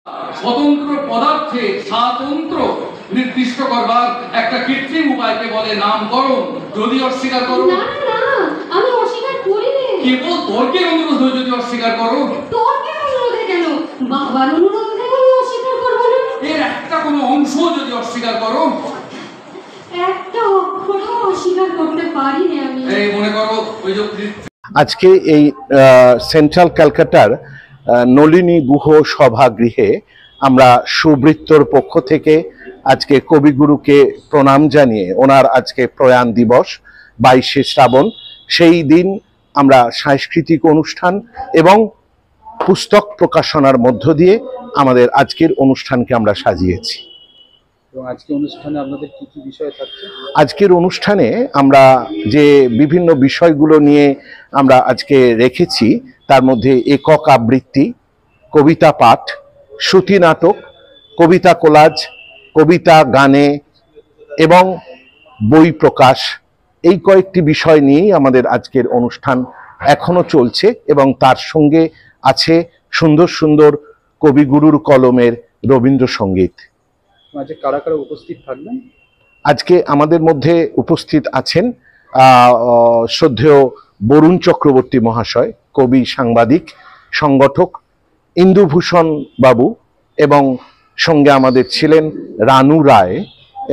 স্বতন্ত্র পদার্থে স্বাতন্ত্র নির্দিষ্ট করবার একটা কৃত্রিম উপায়কে বলে নামকরণ। যদি অস্বীকার করো। না না না, আমি অস্বীকার করিনি। কেবল তর্কের অনুরোধে যদি অস্বীকার করো। তর্কের অনুরোধে কেন? বাবার অনুরোধে আমি অস্বীকার করব না। এর একটা কোনো অংশ যদি অস্বীকার করো। একটা অক্ষরও অস্বীকার করতে পারিনি আমি। এই মনে করো ওই যে আজকে এই সেন্ট্রাল ক্যালকাটার নলিনী গুহ সভাগৃহে আমরা সুবৃত্তর পক্ষ থেকে আজকে কবিগুরুকে প্রণাম জানিয়ে ওনার আজকে প্রয়াণ দিবস 22শে শ্রাবণ, সেই দিন আমরা সাংস্কৃতিক অনুষ্ঠান এবং পুস্তক প্রকাশনার মধ্য দিয়ে আমাদের আজকের অনুষ্ঠানকে আমরা সাজিয়েছি। আজকের অনুষ্ঠানে আপনাদের কি কি বিষয় থাকছে? আজকের অনুষ্ঠানে আমরা যে বিভিন্ন বিষয়গুলো নিয়ে আমরা আজকে রেখেছি তার মধ্যে একক আবৃত্তি, কবিতা পাঠ, শ্রুতি নাটক, কবিতা কোলাজ, কবিতা গানে এবং বই প্রকাশ, এই কয়েকটি বিষয় নিয়েই আমাদের আজকের অনুষ্ঠান এখনো চলছে এবং তার সঙ্গে আছে সুন্দর সুন্দর কবিগুরুর কলমের রবীন্দ্রসঙ্গীত। আজকে কারা কারা উপস্থিত থাকবেন? আজকে আমাদের মধ্যে উপস্থিত আছেন শ্রদ্ধেয় বরুণ চক্রবর্তী মহাশয়, কবি, সাংবাদিক, সংগঠক, ইন্দুভূষণ বাবু, এবং সঙ্গে আমাদের ছিলেন রানু রায়,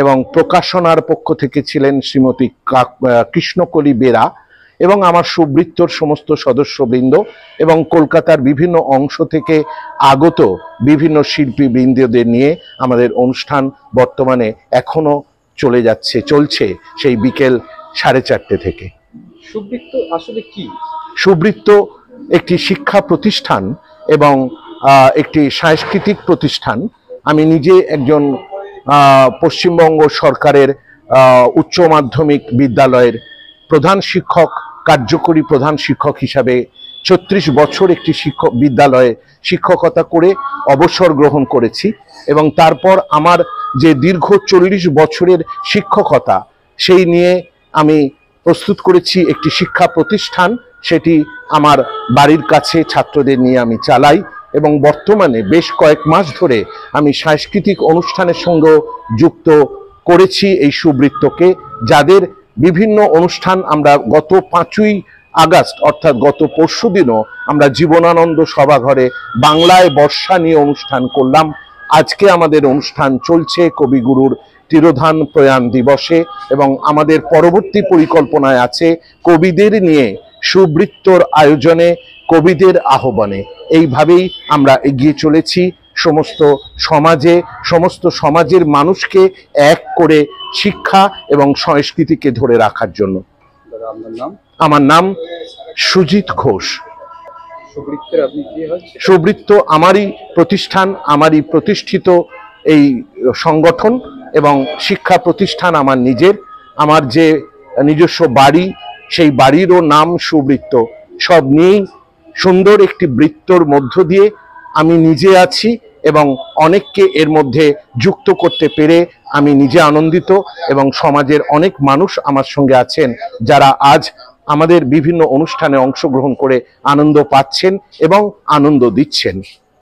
এবং প্রকাশনার পক্ষ থেকে ছিলেন শ্রীমতী কৃষ্ণকলি বেরা, এবং আমার সুবৃত্তর সমস্ত সদস্যবৃন্দ এবং কলকাতার বিভিন্ন অংশ থেকে আগত বিভিন্ন শিল্পীবৃন্দদের নিয়ে আমাদের অনুষ্ঠান বর্তমানে এখনো চলছে সেই বিকেল 4:30 থেকে। সুবৃত্ত আসলে কি? সুবৃত্ত একটি শিক্ষা প্রতিষ্ঠান এবং একটি সাংস্কৃতিক প্রতিষ্ঠান। আমি নিজে একজন পশ্চিমবঙ্গ সরকারের উচ্চ মাধ্যমিক বিদ্যালয়ের প্রধান শিক্ষক, কার্যকরী প্রধান শিক্ষক হিসাবে 36 বছর একটি বিদ্যালয়ে শিক্ষকতা করে অবসর গ্রহণ করেছি, এবং তারপর আমার যে দীর্ঘ 40 বছরের শিক্ষকতা, সেই নিয়ে আমি প্রস্তুত করেছি একটি শিক্ষা প্রতিষ্ঠান। সেটি আমার বাড়ির কাছে ছাত্রদের নিয়ে আমি চালাই, এবং বর্তমানে বেশ কয়েক মাস ধরে আমি সাংস্কৃতিক অনুষ্ঠানের সঙ্গে যুক্ত করেছি এই সুবৃত্তকে, যাদের বিভিন্ন অনুষ্ঠান আমরা গত 5ই আগস্ট অর্থাৎ গত পরশুদিনও আমরা জীবনানন্দ সভাঘরে বাংলায় বর্ষা নিয়ে অনুষ্ঠান করলাম। আজকে আমাদের অনুষ্ঠান চলছে কবিগুরুর তিরোধান প্রয়াণ দিবসে, এবং আমাদের পরবর্তী পরিকল্পনায় আছে কবিদের নিয়ে সুবৃত্তর আয়োজনে, কবিদের আহ্বানে। এইভাবেই আমরা এগিয়ে চলেছি সমস্ত সমাজের মানুষকে এক করে শিক্ষা এবং সংস্কৃতিকে ধরে রাখার জন্য। আমার নাম সুজিত ঘোষ। সুবৃত্ত আমারই প্রতিষ্ঠান, আমারই প্রতিষ্ঠিত এই সংগঠন এবং শিক্ষা প্রতিষ্ঠান আমার নিজের। আমার যে নিজস্ব বাড়ি, সেই বাড়িরও নাম সুবৃত্ত। সব নিয়েই সুন্দর একটি বৃত্তর মধ্য দিয়ে আমি নিজে আছি, এবং অনেককে এর মধ্যে যুক্ত করতে পেরে আমি নিজে আনন্দিত, এবং সমাজের অনেক মানুষ আমার সঙ্গে আছেন যারা আজ আমাদের বিভিন্ন অনুষ্ঠানে অংশগ্রহণ করে আনন্দ পাচ্ছেন এবং আনন্দ দিচ্ছেন।